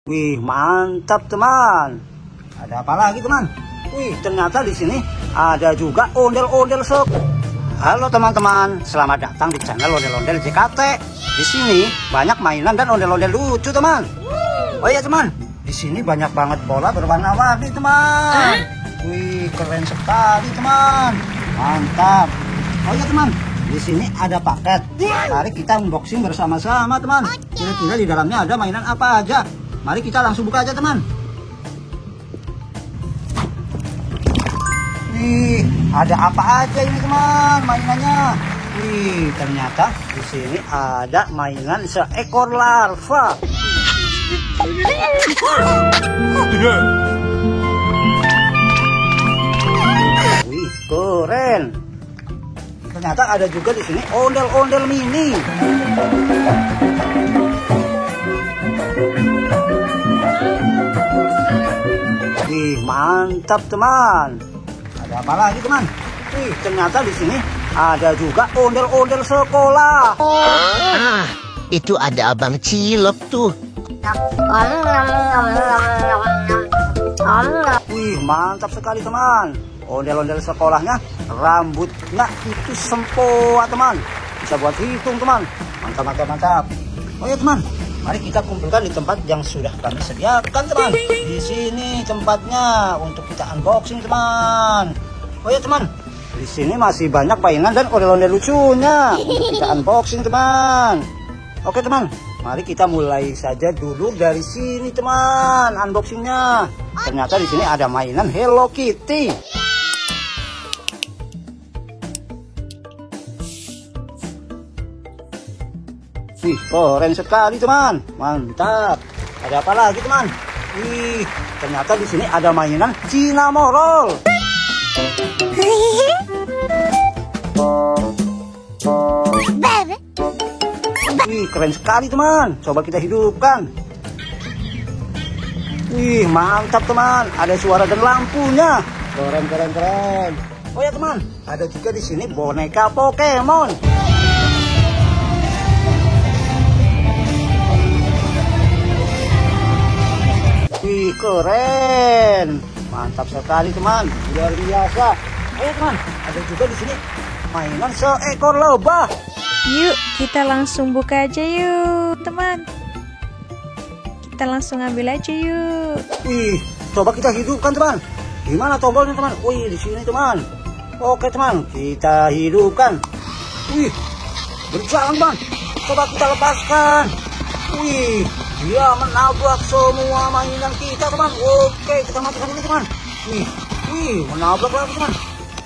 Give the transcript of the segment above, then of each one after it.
Wih, mantap teman. Ada apa lagi teman? Wih, ternyata di sini ada juga ondel-ondel sok. Halo teman-teman, selamat datang di channel Ondel-Ondel JKT. Di sini banyak mainan dan ondel-ondel lucu teman. Oh iya teman, di sini banyak banget bola berwarna-warni teman. Wih, keren sekali teman. Mantap. Oh iya teman, di sini ada paket. Mari kita unboxing bersama-sama teman. Kira-kira di dalamnya ada mainan apa aja? Mari kita langsung buka aja teman. Wih, ada apa aja ini teman mainannya? Wih, ternyata di sini ada mainan seekor larva. Wih, keren. Ternyata ada juga di sini ondel-ondel mini. Wih, mantap teman. Ada apa lagi teman? Wih, ternyata di sini ada juga ondel-ondel sekolah. Itu ada Abang Cilok tuh. Wih, mantap sekali teman. Ondel-ondel sekolahnya rambutnya itu sempoa teman. Bisa buat hitung teman. Mantap, mantap, mantap. Oh ya teman, mari kita kumpulkan di tempat yang sudah kami sediakan teman. Di sini tempatnya untuk kita unboxing teman. Oh ya teman, di sini masih banyak mainan dan ondel-ondel lucunya untuk kita unboxing teman. Oke teman, mari kita mulai saja dulu dari sini teman unboxingnya. Ternyata di sini ada mainan Hello Kitty. Wih, keren sekali teman. Mantap. Ada apa lagi teman? Wih, ternyata di sini ada mainan Cinnamoroll. Wih, keren sekali teman. Coba kita hidupkan. Wih, mantap teman. Ada suara dan lampunya. Keren, keren, keren. Oh ya teman, ada juga di sini boneka Pokemon. Wih, keren. Mantap sekali teman. Luar biasa. Ayo teman, ada juga di sini mainan seekor lebah. Yuk, kita langsung buka aja yuk, teman. Kita langsung ambil aja yuk. Wih, coba kita hidupkan teman. Gimana tombolnya teman? Wih, di sini teman. Oke teman, kita hidupkan. Wih, berjalan teman. Coba kita lepaskan. Wih, dia menabrak semua mainan kita teman. Oke, kita matikan dulu teman. Wih, menabrak lagi teman.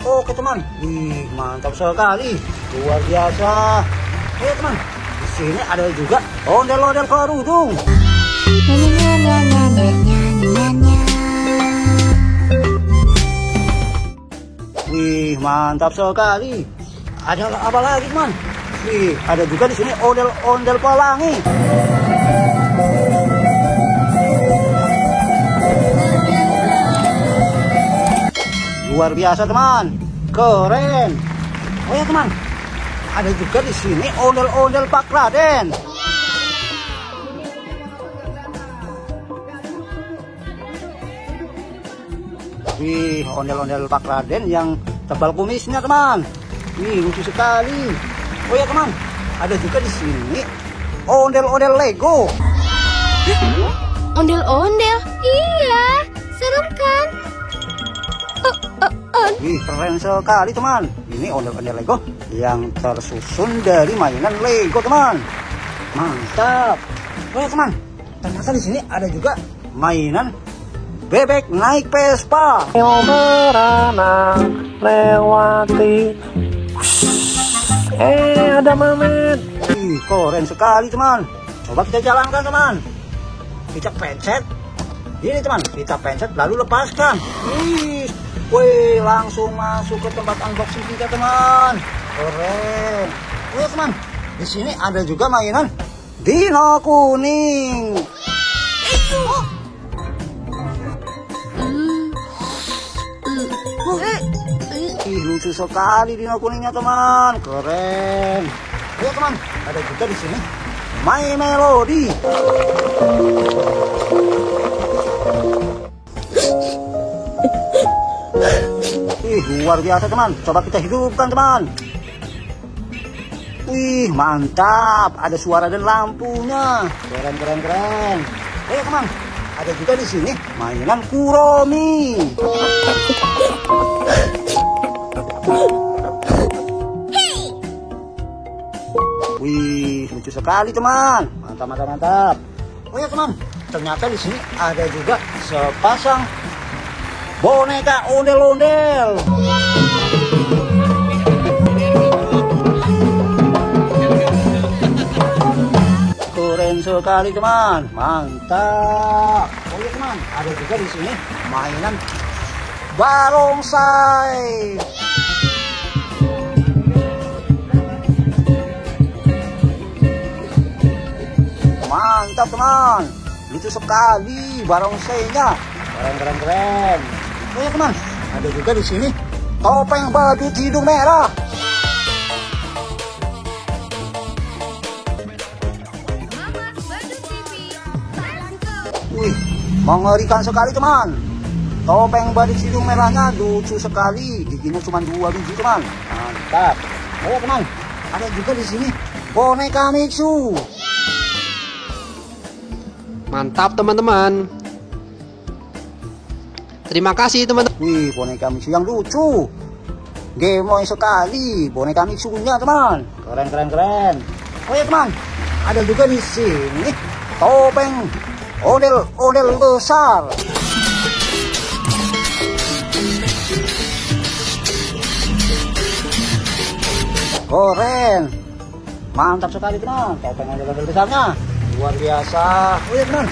Oke teman. Wih, mantap sekali. Luar biasa. Oke teman, di sini ada juga ondel-ondel kerudung. Wih, mantap sekali. Ada apa lagi teman? Wih, ada juga di sini ondel-ondel pelangi. Luar biasa teman, keren. Oh ya teman, ada juga di sini ondel-ondel Pak Raden. Wih, ondel-ondel Pak Raden yang tebal kumisnya teman. Wih, lucu sekali. Oh ya teman, ada juga di sini ondel-ondel Lego. Ondel-ondel? Iya, seru kan? Wih, keren sekali teman. Ini ondel-ondel Lego yang tersusun dari mainan Lego teman. Mantap. Oh ya teman, ternyata di sini ada juga mainan bebek naik Vespa. Berenang lewati. Ada Mamet. Wih, keren sekali teman. Coba kita jalankan teman. Kita pencet. Ini teman, kita pencet lalu lepaskan. Wih, langsung masuk ke tempat unboxing kita teman. Keren. Wih teman, di sini ada juga mainan Dino kuning. Ih, lucu sekali Dino kuningnya teman. Keren. Lihat teman, ada juga di sini My Melody. luar biasa teman. Coba kita hidupkan teman. Wih, mantap. Ada suara dan lampunya. Keren, keren, keren. Teman, ada juga di sini mainan Kuromi. Wih, lucu sekali teman. Mantap, mantap, mantap. Oh ya teman, ternyata di sini ada juga sepasang boneka ondel-ondel. Keren sekali teman, mantap. Oh ya teman, ada juga di sini mainan barongsai. Mantap teman, lucu sekali barongsainya. Keren, keren, keren. Oh ya teman, ada juga di sini topeng badut hidung merah. Wih, mengerikan sekali teman. Topeng badut hidung merahnya lucu sekali. Giginya cuma 2 biji teman. Mantap. Oh ya teman, ada juga di sini boneka Mitsu. Mantap teman-teman. Terima kasih teman-teman. Wih, boneka Mitsu yang lucu. Gemoy sekali boneka Mitsunya teman. Keren, keren, keren. Oh ya teman, ada juga di sini topeng ondel-ondel besar. Keren. Mantap sekali teman, topeng ondel-ondel besarnya. Luar biasa. Oh ya teman,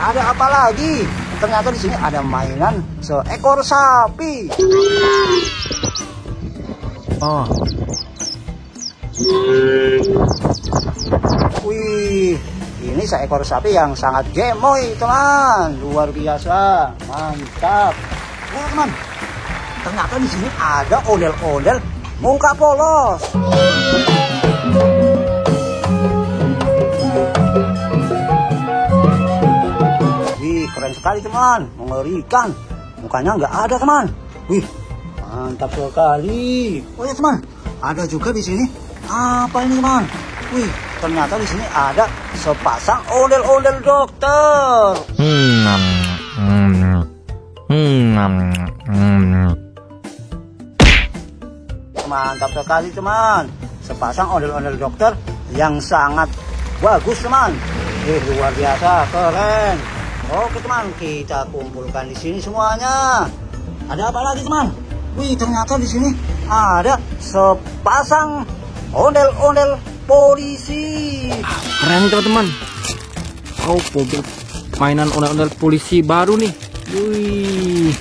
ada apa lagi? Ternyata di sini ada mainan seekor sapi. Oh. Wih, ini seekor sapi yang sangat gemoy teman. Luar biasa, mantap. Oh teman, ternyata di sini ada ondel-ondel muka polos. Keren sekali teman, mengerikan. Mukanya nggak ada teman. Wih, mantap sekali. Oh ya teman, ada juga di sini. Apa ini teman? Wih, ternyata di sini ada sepasang ondel-ondel dokter. Mantap sekali teman. Sepasang ondel-ondel dokter yang sangat bagus teman. Luar biasa, keren. Oke teman, kita kumpulkan di sini semuanya. Ada apa lagi teman? Wih, ternyata di sini ada sepasang ondel-ondel polisi. Keren teman-teman. Oh, mainan ondel-ondel polisi baru nih. Wih,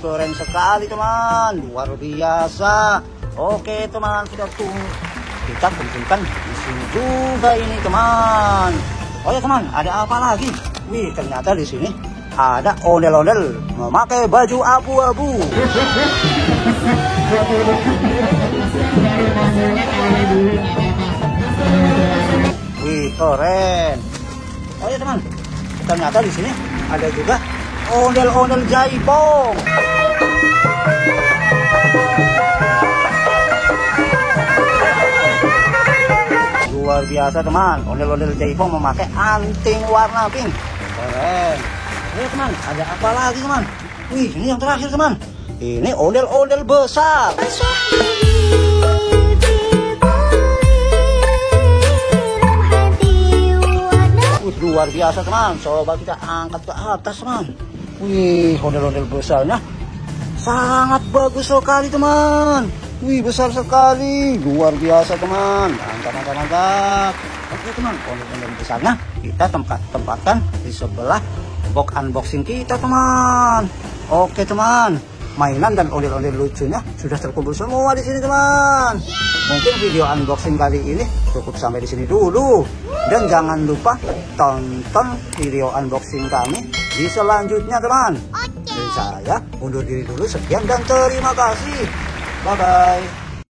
keren sekali teman, luar biasa. Oke teman, kita kumpulkan di sini juga ini teman. Oh ya teman, ada apa lagi? Wih, ternyata di sini ada ondel-ondel memakai baju abu-abu. Wih, keren. Oh ya teman, ternyata di sini ada juga ondel-ondel jaipong. Luar biasa teman, ondel-ondel jaipong memakai anting warna pink. Keren. Ayo teman, ada apa lagi teman? Wih, ini yang terakhir teman. Ini ondel-ondel besar. Wih, luar biasa teman. Coba kita angkat ke atas teman. Wih, ondel-ondel besarnya sangat bagus sekali teman. Wih, besar sekali. Luar biasa teman. Mantap, mantap, mantap. Oke teman, ondel-ondel besarnya kita tempatkan di sebelah box unboxing kita teman. Oke teman, mainan dan ondel-ondel lucunya sudah terkumpul semua di sini teman. Mungkin video unboxing kali ini cukup sampai di sini dulu. Dan jangan lupa tonton video unboxing kami di selanjutnya teman. Dari saya undur diri dulu, sekian dan terima kasih. Bye bye.